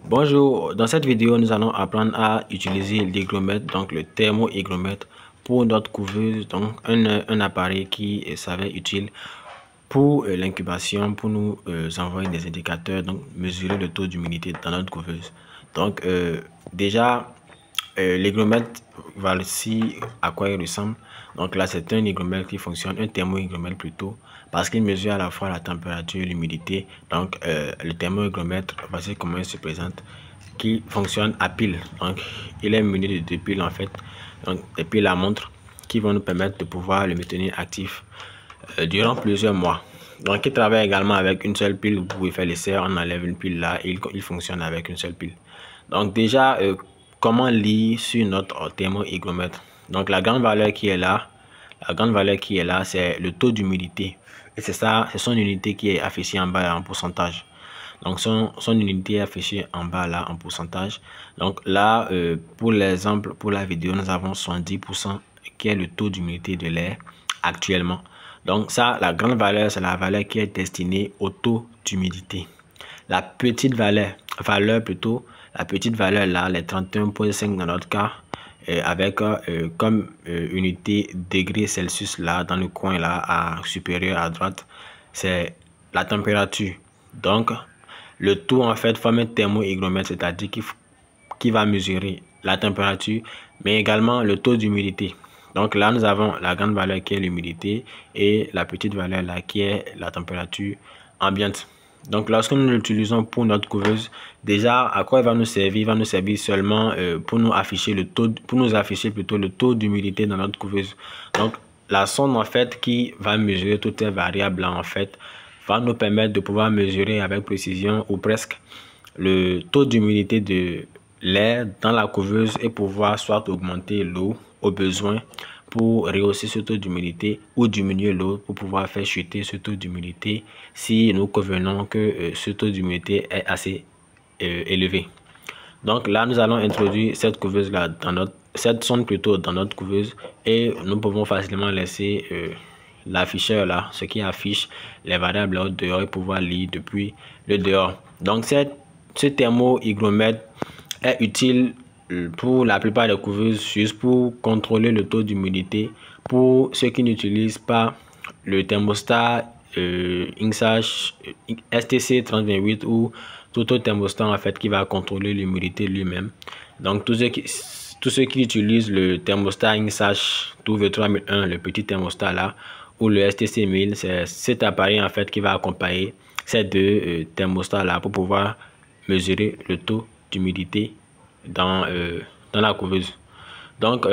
Bonjour, dans cette vidéo, nous allons apprendre à utiliser l'hygromètre, donc le thermohygromètre pour notre couveuse, donc un appareil qui s'avère utile pour l'incubation, pour nous envoyer des indicateurs, donc mesurer le taux d'humidité dans notre couveuse. Donc déjà, l'hygromètre, voici à quoi il ressemble. Donc là, c'est un hygromètre qui fonctionne, un thermohygromètre plutôt, parce qu'il mesure à la fois la température et l'humidité. Donc le thermohygromètre, voici comment il se présente, qui fonctionne à pile. Donc il est muni de deux piles en fait, donc des piles à montre qui vont nous permettre de pouvoir le maintenir actif durant plusieurs mois. Donc il travaille également avec une seule pile. Vous pouvez faire l'essai, on enlève une pile là et il fonctionne avec une seule pile. Donc déjà, comment lire sur notre thermohygromètre? Donc la grande valeur qui est là, c'est le taux d'humidité. Et c'est ça, c'est son unité qui est affichée en bas en pourcentage. Donc son unité est affichée en bas là en pourcentage. Donc là, pour l'exemple, pour la vidéo, nous avons 70% qui est le taux d'humidité de l'air actuellement. Donc ça, la grande valeur, c'est la valeur qui est destinée au taux d'humidité. La petite valeur la petite valeur là, les 31,5 dans notre cas, avec comme unité degrés Celsius là, dans le coin là, à supérieur à droite, c'est la température. Donc, le tout en fait forme un thermohygromètre, c'est-à-dire qui va mesurer la température, mais également le taux d'humidité. Donc là, nous avons la grande valeur qui est l'humidité et la petite valeur là qui est la température ambiante. Donc lorsque nous l'utilisons pour notre couveuse, déjà à quoi il va nous servir? Il va nous servir seulement pour nous afficher le taux, plutôt le taux d'humidité dans notre couveuse. Donc la sonde en fait qui va mesurer toutes ces variables là en fait va nous permettre de pouvoir mesurer avec précision ou presque le taux d'humidité de l'air dans la couveuse et pouvoir soit augmenter l'eau au besoin pour rehausser ce taux d'humidité ou diminuer l'eau pour pouvoir faire chuter ce taux d'humidité si nous convenons que ce taux d'humidité est assez élevé. Donc là, nous allons introduire cette couveuse là cette sonde plutôt dans notre couveuse et nous pouvons facilement laisser l'afficheur là, ce qui affiche les variables au dehors et pouvoir lire depuis le dehors. Donc ce thermohygromètre est utile pour la plupart des couveuses juste pour contrôler le taux d'humidité. Pour ceux qui n'utilisent pas le thermostat INSACH STC 3028 ou tout autre thermostat en fait qui va contrôler l'humidité lui-même. Donc tous ceux qui utilisent le thermostat INSACH V3001, le petit thermostat là, ou le STC 1000, c'est cet appareil en fait qui va accompagner ces deux thermostats là pour pouvoir mesurer le taux d'humidité dans la couveuse. Donc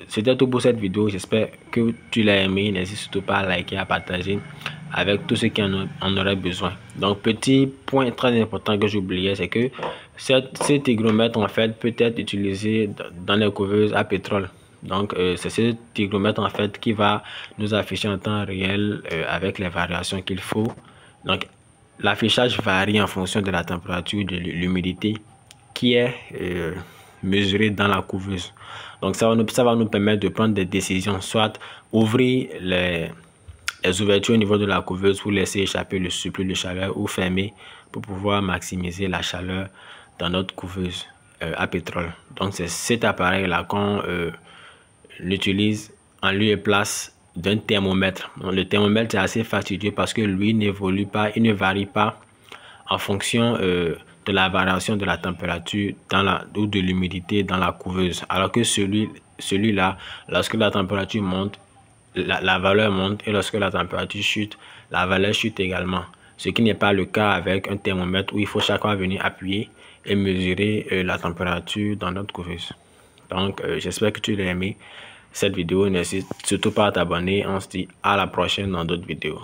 c'était tout pour cette vidéo. J'espère que tu l'as aimé. N'hésite surtout pas à liker, à partager avec tous ceux qui en auraient besoin. Donc petit point très important que j'oubliais, c'est que cet hygromètre en fait peut être utilisé dans les couveuses à pétrole. Donc c'est cet hygromètre en fait qui va nous afficher en temps réel avec les variations qu'il faut. Donc l'affichage varie en fonction de la température, de l'humidité qui est mesurée dans la couveuse. Donc ça va nous permettre de prendre des décisions, soit ouvrir les ouvertures au niveau de la couveuse pour laisser échapper le surplus de chaleur ou fermer pour pouvoir maximiser la chaleur dans notre couveuse à pétrole. Donc c'est cet appareil là qu'on l'utilise en lieu et place d'un thermomètre. Donc, le thermomètre est assez fastidieux parce que lui n'évolue pas, il ne varie pas en fonction de la variation de la température ou de l'humidité dans la couveuse. Alors que celui-là, lorsque la température monte, la valeur monte, et lorsque la température chute, la valeur chute également. Ce qui n'est pas le cas avec un thermomètre où il faut chaque fois venir appuyer et mesurer la température dans notre couveuse. Donc j'espère que tu l'as aimé cette vidéo. N'hésite surtout pas à t'abonner. On se dit à la prochaine dans d'autres vidéos.